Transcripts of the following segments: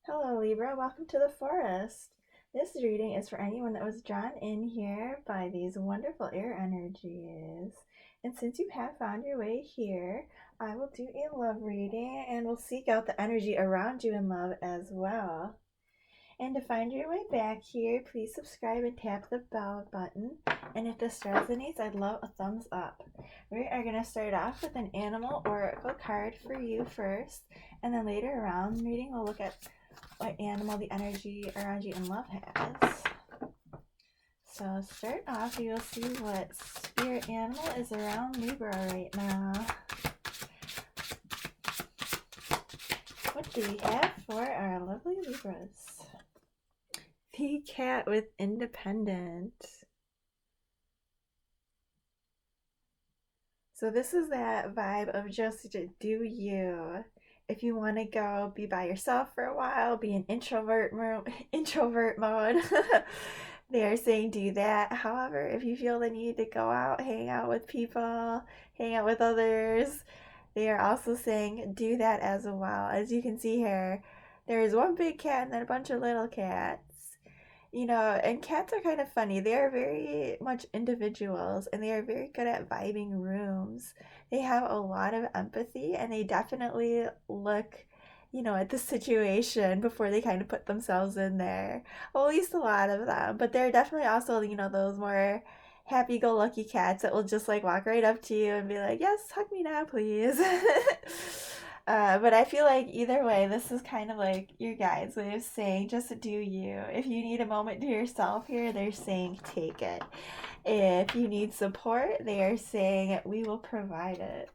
Hello, Libra. Welcome to the forest. This reading is for anyone that was drawn in here by these wonderful air energies. And since you have found your way here, I will do a love reading and we'll seek out the energy around you in love as well. And to find your way back here, please subscribe and tap the bell button. And if this resonates, I'd love a thumbs up. We are going to start off with an animal oracle card for you first. And then later around the reading, we'll look at what animal the energy around you in love has. So start off, you'll see what spirit animal is around Libra right now. What do we have for our lovely Libras? The cat with independent. So this is that vibe of just do you. If you want to go be by yourself for a while, be in introvert mode, they are saying do that. However, if you feel the need to go out, hang out with people, hang out with others, they are also saying do that as well. As you can see here, there is one big cat and then a bunch of little cats. And cats are kind of funny. They are very much individuals and they are very good at vibing rooms. They have a lot of empathy and they definitely look, at the situation before they kind of put themselves in there. Well, at least a lot of them. But they're definitely also, those more happy go lucky cats that will just like walk right up to you and be like, yes, hug me now, please. But I feel like either way, this is kind of like your guide's way of saying just do you. If you need a moment to yourself here, they're saying take it. If you need support, they are saying we will provide it.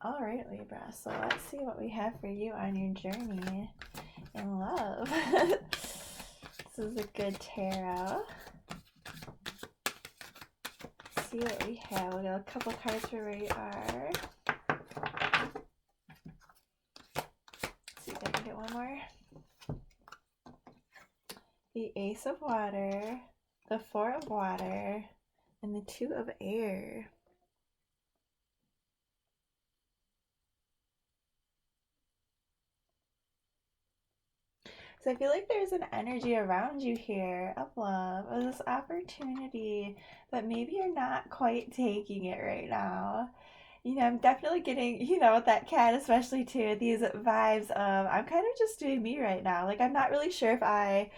All right, Libra. So let's see what we have for you on your journey in love. This is a good tarot. Let's see what we have. We got a couple cards for where you are. I can get one more. The Ace of Water, the Four of Water, and the Two of Air. So I feel like there's an energy around you here of love, of this opportunity, but maybe you're not quite taking it right now. I'm definitely getting, with that cat especially too, these vibes of I'm kind of just doing me right now. Like I'm not really sure if I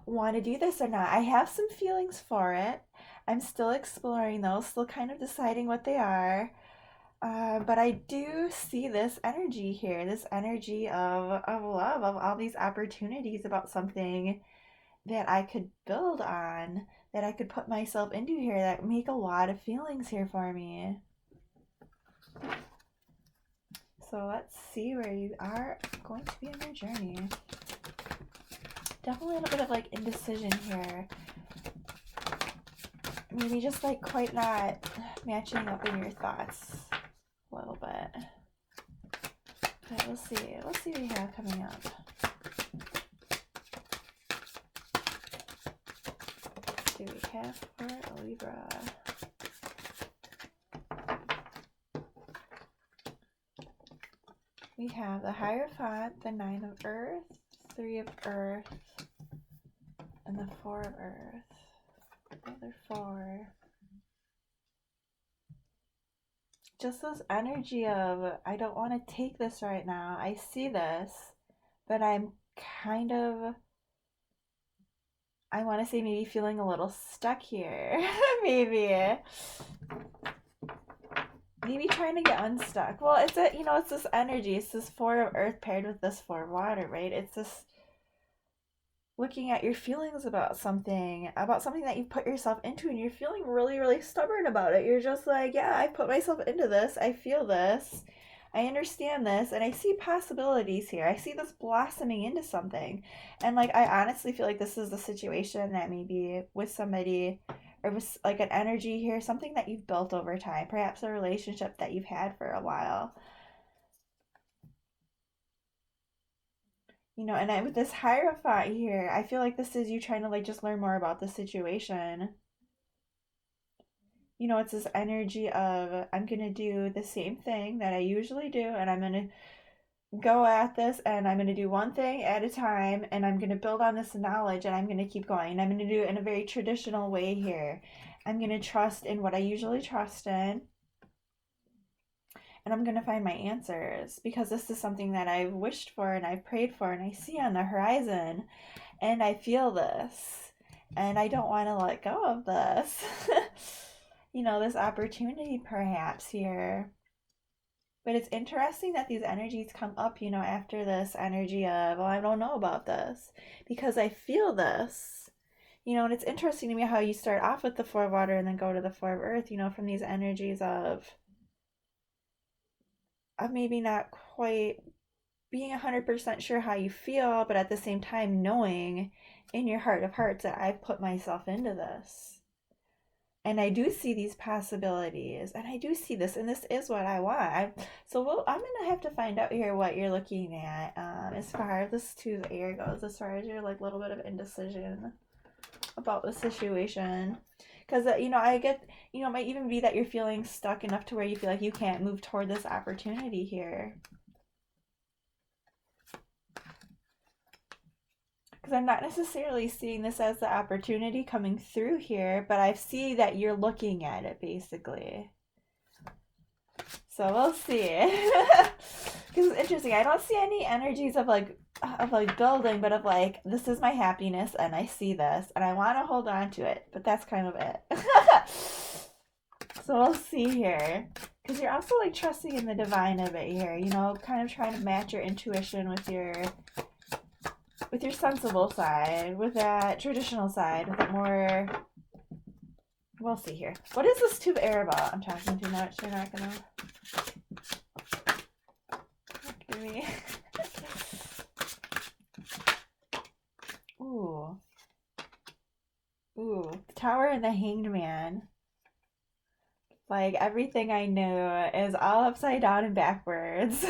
want to do this or not. I have some feelings for it. I'm still exploring those, still kind of deciding what they are. But I do see this energy here, this energy of love, of all these opportunities about something that I could build on, that I could put myself into here that make a lot of feelings here for me. So let's see where you are going to be on your journey. Definitely a little bit of like indecision here. Maybe just like quite not matching up in your thoughts a little bit. But we'll see. We'll see what we have coming up. What do we have for Libra? We have the Hierophant, the Nine of Earth, Three of Earth, and the Four of Earth. Another four. Just this energy of I don't want to take this right now. I see this, but I'm kind of, I want to say maybe feeling a little stuck here. maybe trying to get unstuck. Well, it's this energy. It's this Four of Earth paired with this Four of Water, right? It's this looking at your feelings about something that you put yourself into and you're feeling really, really stubborn about it. You're just like, yeah, I put myself into this. I feel this. I understand this and I see possibilities here. I see this blossoming into something. And like I honestly feel like this is the situation that maybe with somebody or with like an energy here, something that you've built over time, perhaps a relationship that you've had for a while. And with this Hierophant here, I feel like this is you trying to like just learn more about the situation. It's this energy of I'm gonna do the same thing that I usually do, and I'm gonna go at this, and I'm going to do one thing at a time, and I'm going to build on this knowledge, and I'm going to keep going. And I'm going to do it in a very traditional way here. I'm going to trust in what I usually trust in, and I'm going to find my answers, because this is something that I've wished for and I've prayed for and I see on the horizon, and I feel this, and I don't want to let go of this. This opportunity perhaps here. But it's interesting that these energies come up, after this energy of, well, I don't know about this, because I feel this. And it's interesting to me how you start off with the Four of Water and then go to the Four of Earth, from these energies of maybe not quite being 100% sure how you feel, but at the same time knowing in your heart of hearts that I've put myself into this. And I do see these possibilities, and I do see this, and this is what I want. I'm gonna have to find out here what you're looking at, as far as this two air goes, as far as your like little bit of indecision about the situation, because I get, it might even be that you're feeling stuck enough to where you feel like you can't move toward this opportunity here. Because I'm not necessarily seeing this as the opportunity coming through here, but I see that you're looking at it, basically. So we'll see. Because it's interesting. I don't see any energies of building, but of like, this is my happiness, and I see this, and I want to hold on to it, but that's kind of it. So we'll see here. Because you're also like trusting in the divine a bit here, kind of trying to match your intuition with your sensible side, with that traditional side, with that more. We'll see here. What is this tube air about? I'm talking too much. You're not gonna. Give me. Ooh. Ooh. The Tower and the Hanged Man. Like everything I knew is all upside down and backwards.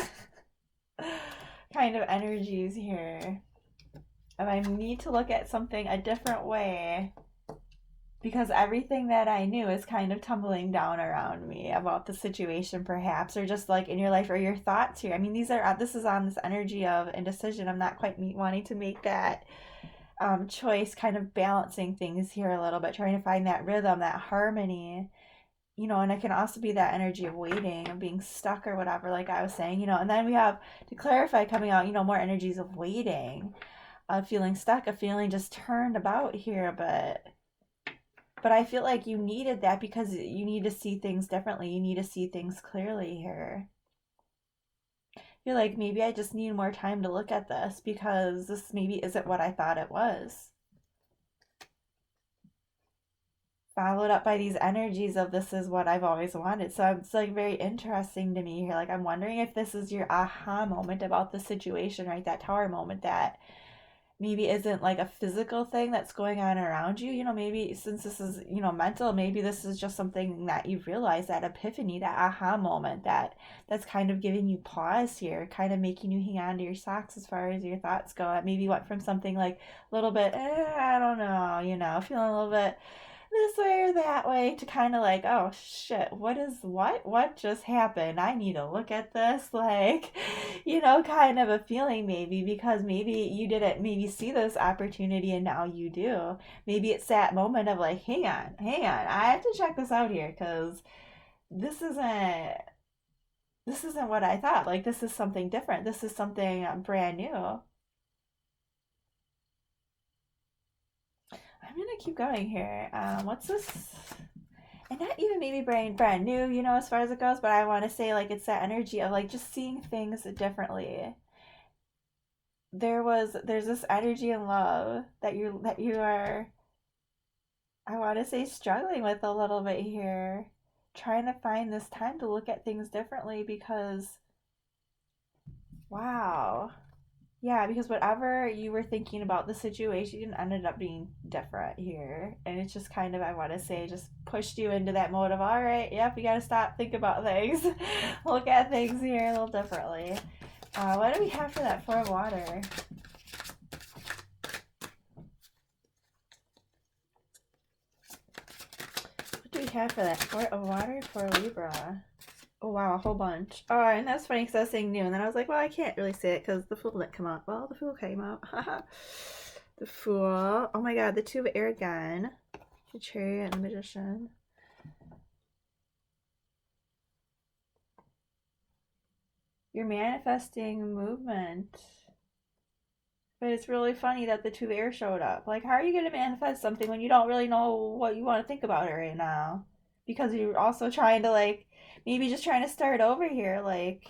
Kind of energies here. And I need to look at something a different way, because everything that I knew is kind of tumbling down around me about the situation, perhaps, or just like in your life or your thoughts here. I mean, this is on this energy of indecision. I'm not quite wanting to make that choice, kind of balancing things here a little bit, trying to find that rhythm, that harmony. And it can also be that energy of waiting and being stuck or whatever, like I was saying, and then we have, to clarify, coming out, more energies of waiting, of feeling stuck, of feeling just turned about here, but I feel like you needed that because you need to see things differently. You need to see things clearly here. I feel like maybe I just need more time to look at this, because this maybe isn't what I thought it was. Followed up by these energies of, this is what I've always wanted. So it's like very interesting to me here. Like, I'm wondering if this is your aha moment about the situation, right? That Tower moment that maybe isn't like a physical thing that's going on around you. Maybe since this is, mental, maybe this is just something that you've realized, that epiphany, that aha moment that's kind of giving you pause here, kind of making you hang on to your socks as far as your thoughts go. It maybe went from something like a little bit, I don't know, feeling a little bit this way or that way, to kind of like, oh shit, what just happened? I need to look at this, like, kind of a feeling, maybe, because maybe you didn't maybe see this opportunity and now you do. Maybe it's that moment of like, hang on, I have to check this out here, because this isn't what I thought. Like, this is something different. This is something brand new. I'm gonna keep going here. What's this? And not even maybe brand new, as far as it goes, but I want to say, like, it's that energy of like just seeing things differently. There's this energy and love that you are, I want to say, struggling with a little bit here, trying to find this time to look at things differently, because wow. Yeah, because whatever you were thinking about the situation ended up being different here. And it's just kind of, I want to say, just pushed you into that mode of, all right, yep, you got to stop, think about things, look at things here a little differently. What do we have for that Four of Water? What do we have for that Four of Water for Libra? Oh wow, a whole bunch. Oh, and that's funny because I was saying new, and then I was like, well, I can't really say it because the Fool didn't come out. Well, the Fool came out. The Fool. Oh my God, the Two of Air again. The Chariot and the Magician. You're manifesting movement. But it's really funny that the Two of Air showed up. Like, how are you going to manifest something when you don't really know what you want to think about it right now? Because you're also trying to, like, maybe just trying to start over here. Like,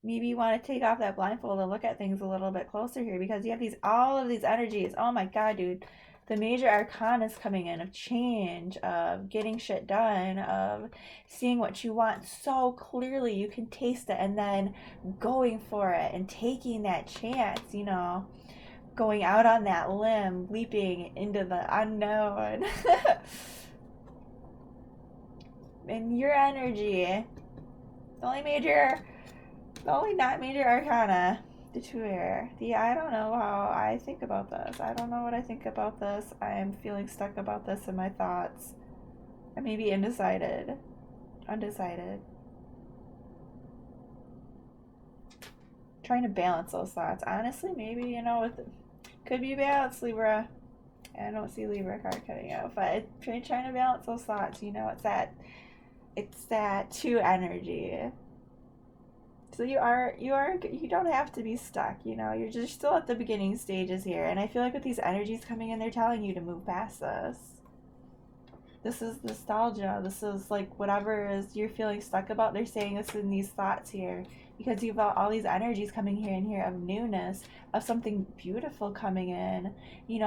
maybe you want to take off that blindfold and look at things a little bit closer here because you have all of these energies. Oh my God, dude. The major arcana is coming in of change, of getting shit done, of seeing what you want so clearly you can taste it, and then going for it and taking that chance, going out on that limb, leaping into the unknown. And your energy, the only not major arcana, the Two Air. I don't know how I think about this. I don't know what I think about this. I am feeling stuck about this in my thoughts. I may be undecided. Trying to balance those thoughts. Honestly, maybe, could be balance, Libra. I don't see Libra card coming out, but trying to balance those thoughts. It's that two energy. So you don't have to be stuck, you're just still at the beginning stages here. And I feel like with these energies coming in, they're telling you to move past this. This is nostalgia. This is like whatever is you're feeling stuck about. They're saying this in these thoughts here because you've got all these energies coming here and here of newness, of something beautiful coming in.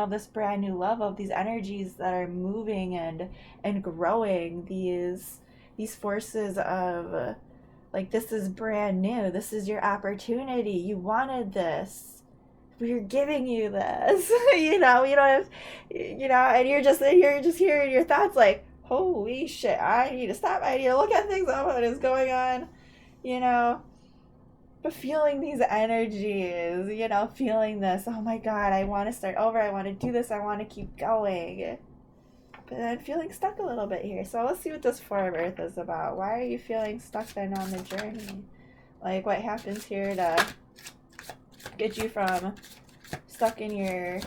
This brand new love of these energies that are moving and growing. These forces of like, this is brand new. This is your opportunity. You wanted this. We're giving you this. You don't have, and you're just hearing your thoughts like, holy shit, I need to stop. I need to look at things up. What is going on? But feeling these energies, feeling this, oh my God, I want to start over. I want to do this. I want to keep going. But I'm feeling stuck a little bit here. So let's see what this Four of Earth is about. Why are you feeling stuck then on the journey? Like, what happens here to get you from stuck in your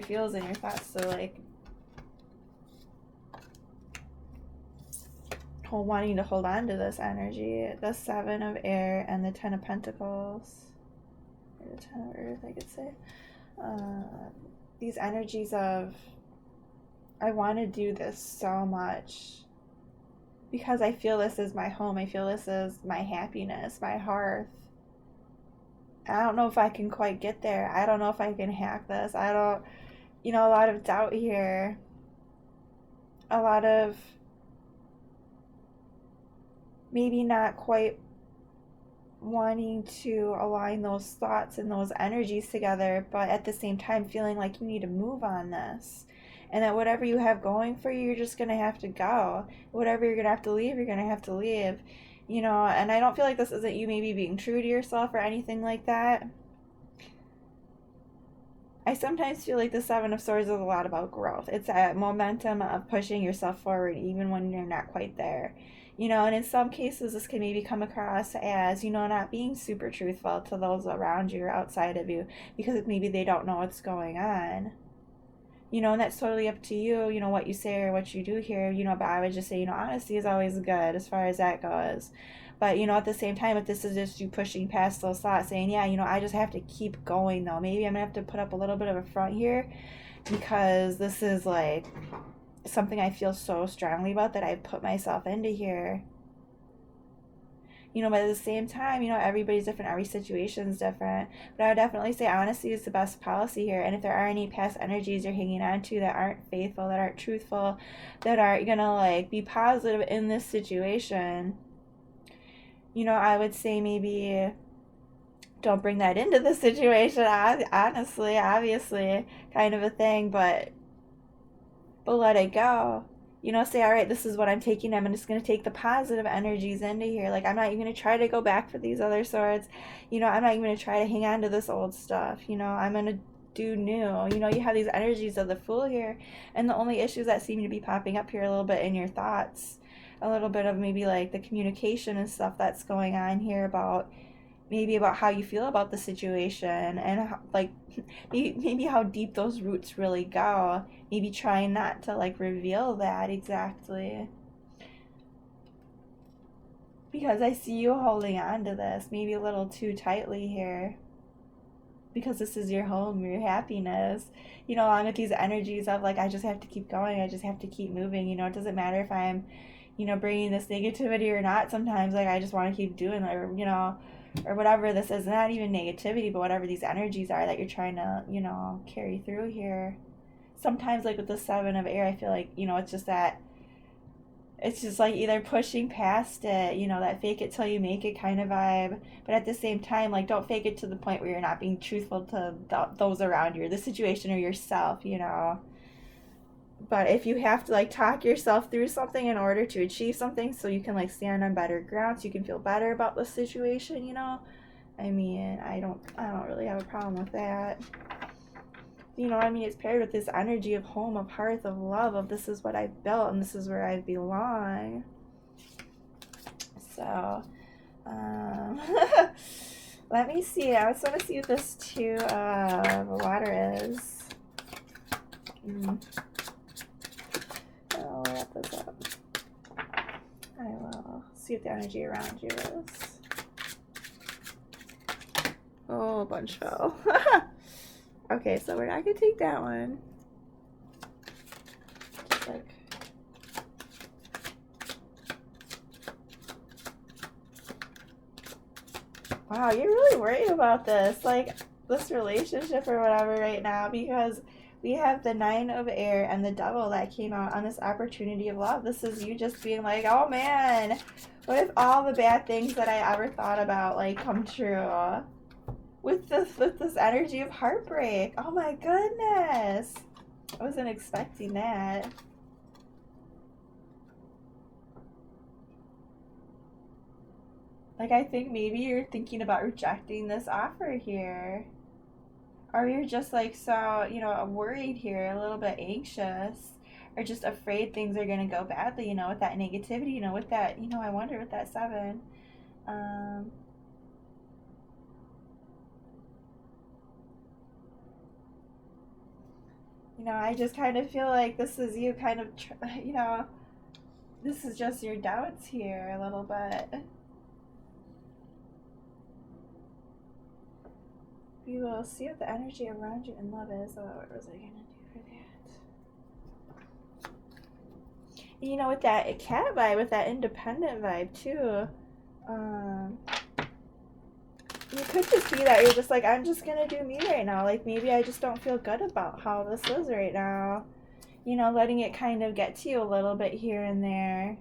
feels and your thoughts? So like wanting to hold on to this energy. The Seven of Air and the Ten of Pentacles. Or the Ten of Earth, I could say. These energies of, I want to do this so much because I feel this is my home. I feel this is my happiness, my hearth. I don't know if I can quite get there. I don't know if I can hack this. I don't, a lot of doubt here. A lot of maybe not quite wanting to align those thoughts and those energies together, but at the same time feeling like you need to move on this. And that whatever you have going for you, you're just going to have to go. Whatever you're going to have to leave, you're going to have to leave. And I don't feel like this isn't you maybe being true to yourself or anything like that. I sometimes feel like the Seven of Swords is a lot about growth. It's that momentum of pushing yourself forward even when you're not quite there. And in some cases this can maybe come across as, not being super truthful to those around you or outside of you because maybe they don't know what's going on. And that's totally up to you, what you say or what you do here, but I would just say, honesty is always good as far as that goes. But, at the same time, if this is just you pushing past those thoughts, saying, yeah, I just have to keep going, though. Maybe I'm going to have to put up a little bit of a front here because this is, like, something I feel so strongly about that I put myself into here. But at the same time, everybody's different, every situation's different. But I would definitely say honesty is the best policy here. And if there are any past energies you're hanging on to that aren't faithful, that aren't truthful, that aren't gonna like be positive in this situation, I would say maybe don't bring that into the situation. Honestly, obviously, kind of a thing, but let it go. Say, all right, this is what I'm taking. I'm just going to take the positive energies into here. Like, I'm not even going to try to go back for these other swords. I'm not even going to try to hang on to this old stuff. I'm going to do new. You have these energies of the Fool here. And the only issues that seem to be popping up here a little bit in your thoughts a little bit of maybe like the communication and stuff that's going on here about maybe about how you feel about the situation and how, like maybe how deep those roots really go. Maybe trying not to like reveal that exactly. Because I see you holding on to this maybe a little too tightly here. Because this is your home, your happiness. You know, along with these energies of like, I just have to keep going, I just have to keep moving. You know, it doesn't matter if I'm, you know, bringing this negativity or not. Sometimes, like, I just want to keep doing it, or, you know, or whatever this is. Not even negativity, but whatever these energies are that you're trying to, you know, carry through here. Sometimes, like with the Seven of Air, I feel like, you know, it's just like either pushing past it, you know, that fake it till you make it kind of vibe. But at the same time, like, don't fake it to the point where you're not being truthful to those around you, or the situation, or yourself, you know. But if you have to, like, talk yourself through something in order to achieve something so you can, like, stand on better ground, so you can feel better about the situation, you know. I mean, I don't really have a problem with that. You know, I mean, it's paired with this energy of home, of hearth, of love, of this is what I've built and this is where I belong. So, let me see. I just want to see what this Two of Water is. I'll wrap this up. I will see what the energy around you is. Oh, a bunch fell. Okay, so we're not gonna take that one. Just like, wow, you're really worried about this, like this relationship or whatever right now, because we have the Nine of Air and the Devil that came out on this opportunity of love. This is you just being like, oh man, what if all the bad things that I ever thought about like come true? With this energy of heartbreak. Oh my goodness. I wasn't expecting that. Like, I think maybe you're thinking about rejecting this offer here. Or you're just like so, you know, worried here, a little bit anxious. Or just afraid things are going to go badly, you know, with that negativity, you know, with that, you know, I wonder with that Seven. You know, I just kind of feel like this is you kind of, you know, this is just your doubts here a little bit. We will see what the energy around you in love is. Oh, what was I going to do for that? You know, with that cat vibe, with that independent vibe too, you could just be that you're just like, I'm just gonna do me right now. Like, maybe I just don't feel good about how this is right now. You know, letting it kind of get to you a little bit here and there.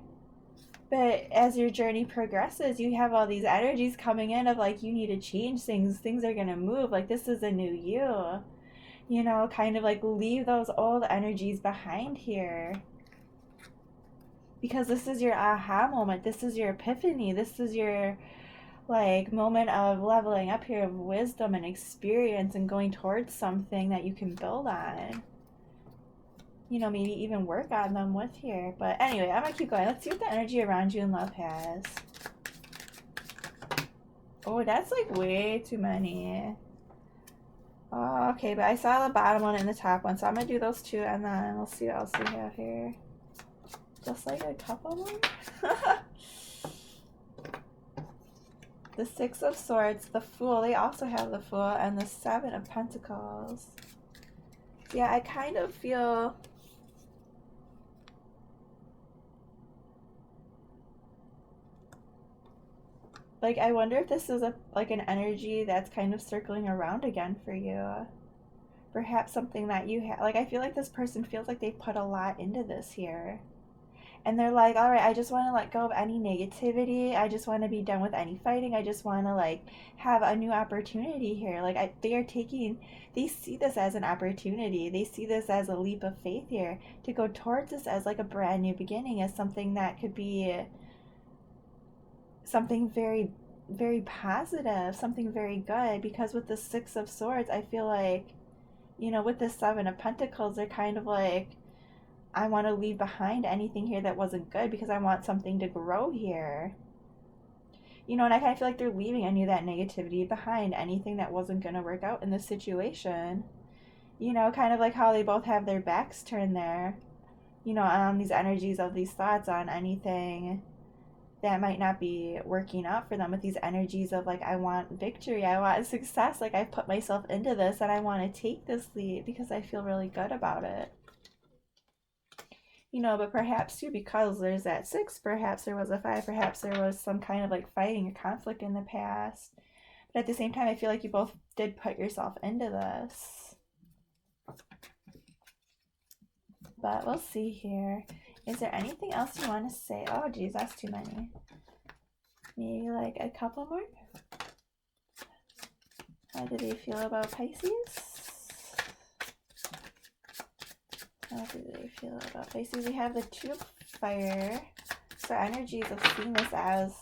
But as your journey progresses, you have all these energies coming in of like, you need to change things. Things are gonna move. Like, this is a new you. You know, kind of like leave those old energies behind here. Because this is your aha moment. This is your epiphany. This is your like moment of leveling up here, of wisdom and experience and going towards something that you can build on. You know, maybe even work on them with here. But anyway, I'm gonna keep going. Let's see what the energy around you in love has. Oh, that's like way too many. Oh, okay, but I saw the bottom one and the top one, so I'm gonna do those two and then we'll see what else we have here. Just like a couple more. The Six of Swords, the Fool, they also have the Fool, and the Seven of Pentacles. Yeah, I kind of feel like, I wonder if this is like an energy that's kind of circling around again for you. Perhaps something that you have, like, I feel like this person feels like they put a lot into this here. And they're like, all right, I just want to let go of any negativity. I just want to be done with any fighting. I just want to like have a new opportunity here. Like they see this as an opportunity. They see this as a leap of faith here to go towards this as like a brand new beginning, as something that could be something very, very positive, something very good. Because with the Six of Swords, I feel like, you know, with the Seven of Pentacles, they're kind of like, I want to leave behind anything here that wasn't good because I want something to grow here. You know, and I kind of feel like they're leaving any of that negativity behind, anything that wasn't going to work out in this situation. You know, kind of like how they both have their backs turned there, you know, on these energies of these thoughts on anything that might not be working out for them, with these energies of like, I want victory, I want success, like I've put myself into this and I want to take this lead because I feel really good about it. You know, but perhaps too, because there's that 6, perhaps there was a 5, perhaps there was some kind of like fighting or conflict in the past. But at the same time, I feel like you both did put yourself into this. But we'll see here. Is there anything else you want to say? Oh, geez, that's too many. Maybe like a couple more? How do they feel about Pisces? How do they feel about Pisces? We have the 2 of fire. So energies of seeing this as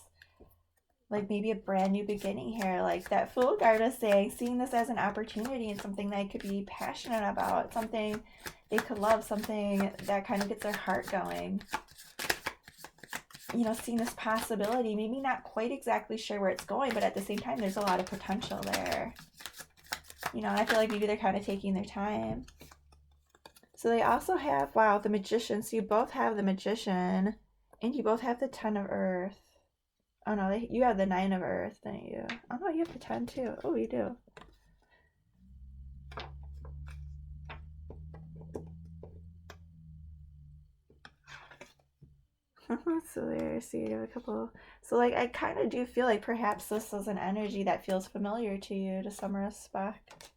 like maybe a brand new beginning here. Like that Fool card is saying, seeing this as an opportunity and something they could be passionate about, something they could love, something that kind of gets their heart going. You know, seeing this possibility, maybe not quite exactly sure where it's going, but at the same time, there's a lot of potential there. You know, and I feel like maybe they're kind of taking their time. So they also have, wow, the Magician. So you both have the Magician, and you both have the 10 of Earth. Oh no, you have the 9 of Earth, don't you? Oh no, you have the 10 too. Oh, you do. So there, so you have a couple. So like, I kind of do feel like perhaps this is an energy that feels familiar to you to some respect.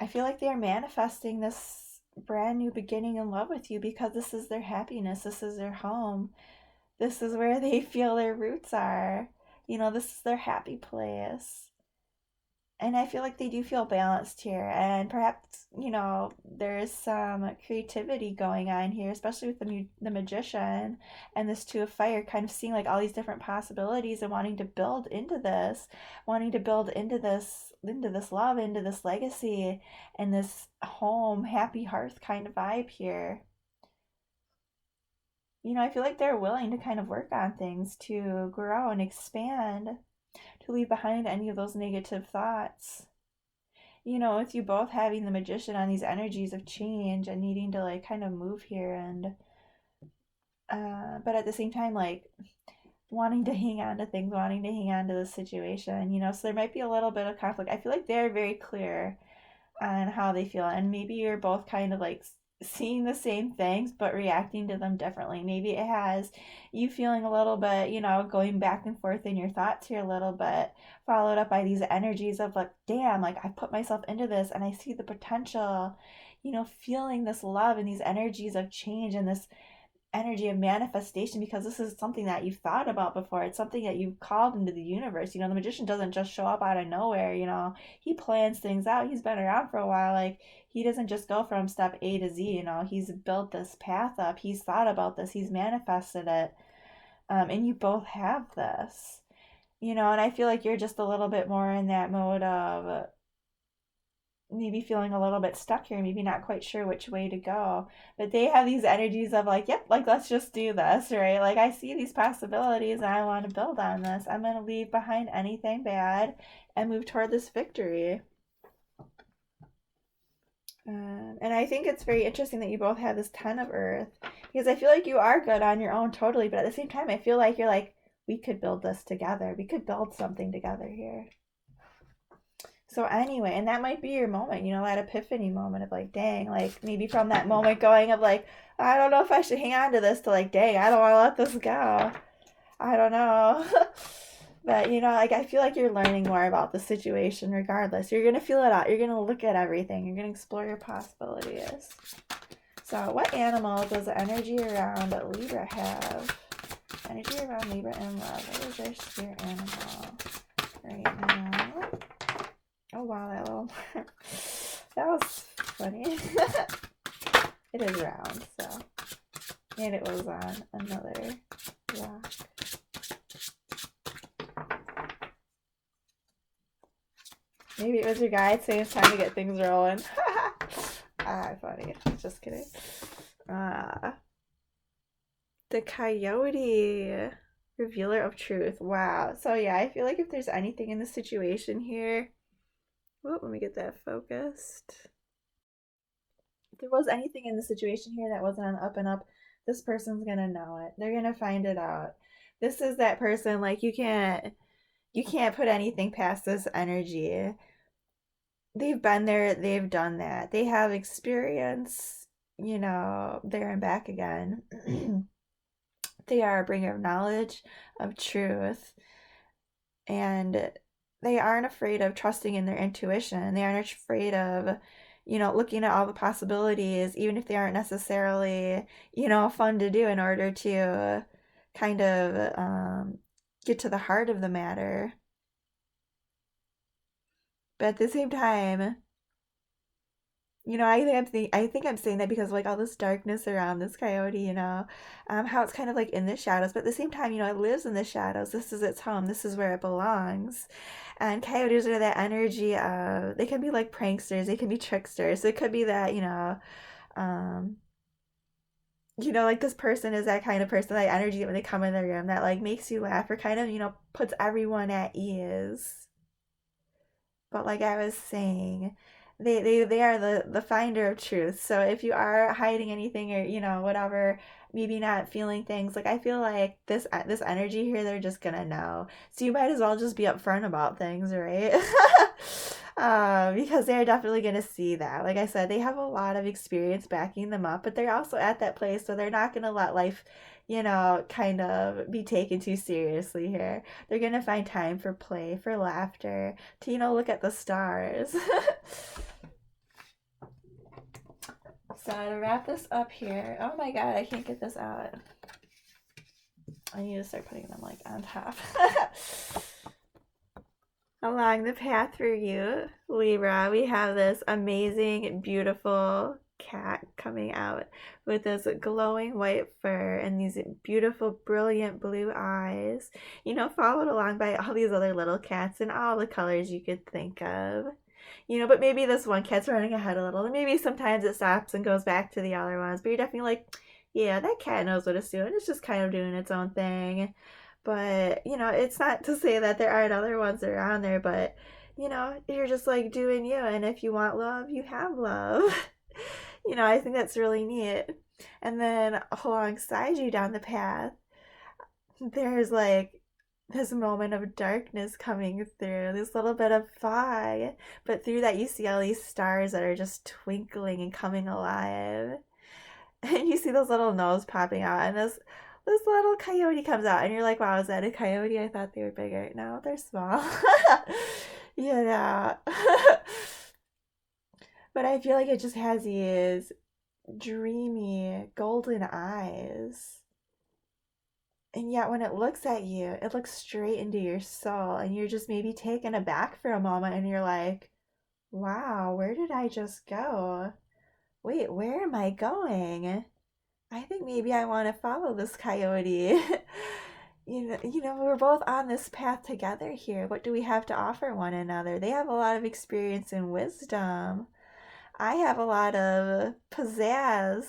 I feel like they are manifesting this brand new beginning in love with you because this is their happiness. This is their home. This is where they feel their roots are. You know, this is their happy place. And I feel like they do feel balanced here. And perhaps, you know, there's some creativity going on here, especially with the Magician and this 2 of fire, kind of seeing like all these different possibilities and wanting to build into this, wanting to build into this love, into this legacy, and this home, happy hearth kind of vibe here. You know, I feel like they're willing to kind of work on things to grow and expand, to leave behind any of those negative thoughts. You know, with you both having the Magician on these energies of change and needing to like kind of move here, and but at the same time like wanting to hang on to things, wanting to hang on to the situation, you know, so there might be a little bit of conflict. I feel like they're very clear on how they feel, and maybe you're both kind of like seeing the same things but reacting to them differently. Maybe it has you feeling a little bit, you know, going back and forth in your thoughts here a little bit, followed up by these energies of like, damn, like I've put myself into this and I see the potential, you know, feeling this love and these energies of change and this energy of manifestation, because this is something that you've thought about before. It's something that you've called into the universe. You know, the Magician doesn't just show up out of nowhere. You know, he plans things out. He's been around for a while. Like, he doesn't just go from step A to Z. You know, he's built this path up. He's thought about this. He's manifested it. And you both have this, you know, and I feel like you're just a little bit more in that mode of maybe feeling a little bit stuck here, maybe not quite sure which way to go. But they have these energies of like, yep, like let's just do this, right? Like, I see these possibilities and I want to build on this. I'm going to leave behind anything bad and move toward this victory. And I think it's very interesting that you both have this 10 of Earth, because I feel like you are good on your own totally, but at the same time, I feel like you're like, we could build this together. We could build something together here. So anyway, and that might be your moment, you know, that epiphany moment of like, dang, like maybe from that moment going of like, I don't know if I should hang on to this, to like, dang, I don't want to let this go. I don't know. But, you know, like I feel like you're learning more about the situation regardless. You're going to feel it out. You're going to look at everything. You're going to explore your possibilities. So what animal does the energy around Libra have? Energy around Libra and love. What is their spirit animal right now? Oh wow, that little that was funny. It is round, so, and it was on another rock. Maybe it was your guide saying it's time to get things rolling. Funny. Just kidding. The coyote. Revealer of truth. Wow. So yeah, I feel like if there's anything in the situation here. Whoop, let me get that focused. If there was anything in the situation here that wasn't on up and up, this person's gonna know it. They're gonna find it out. This is that person, like you can't put anything past this energy. They've been there, they've done that. They have experience, there and back again. They are a bringer of knowledge, of truth, and they aren't afraid of trusting in their intuition. They aren't afraid of, looking at all the possibilities, even if they aren't necessarily, fun to do in order to kind of get to the heart of the matter. But at the same time, I think I'm saying that because like all this darkness around this coyote, how it's kind of like in the shadows, but at the same time, it lives in the shadows. This is its home. This is where it belongs. And coyotes are that energy of they can be like pranksters, they can be tricksters. So it could be that, um, like this person is that kind of person, that energy when they come in the room that like makes you laugh or kind of, puts everyone at ease. But like I was saying, they are the finder of truth. So if you are hiding anything or whatever, maybe not feeling things, like I feel like this energy here, they're just gonna know. So you might as well just be upfront about things, right? Because they're definitely gonna see that. Like I said, they have a lot of experience backing them up, but they're also at that place, so they're not gonna let life, kind of be taken too seriously here. They're gonna find time for play, for laughter, to, look at the stars. So to wrap this up here, oh my god, I can't get this out. I need to start putting them like on top. Along the path for you, Libra, we have this amazing, beautiful cat coming out with this glowing white fur and these beautiful, brilliant blue eyes, followed along by all these other little cats in all the colors you could think of. But maybe this one cat's running ahead a little, and maybe sometimes it stops and goes back to the other ones, but you're definitely like, yeah, that cat knows what it's doing. It's just kind of doing its own thing. But, it's not to say that there aren't other ones around there, but, you're just like doing you. And if you want love, you have love. I think that's really neat. And then alongside you down the path, there's like this moment of darkness coming through, this little bit of fog. But through that, you see all these stars that are just twinkling and coming alive. And you see those little nose popping out, and this little coyote comes out, and you're like, wow, is that a coyote? I thought they were bigger. No, they're small. Yeah. But I feel like it just has these dreamy golden eyes. And yet when it looks at you, it looks straight into your soul, and you're just maybe taken aback for a moment, and you're like, wow, where did I just go? Wait, where am I going? I think maybe I want to follow this coyote. We're both on this path together here. What do we have to offer one another? They have a lot of experience and wisdom. I have a lot of pizzazz,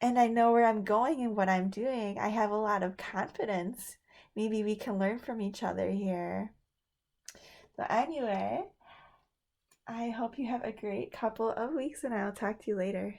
and I know where I'm going and what I'm doing. I have a lot of confidence. Maybe we can learn from each other here. So anyway, I hope you have a great couple of weeks, and I'll talk to you later.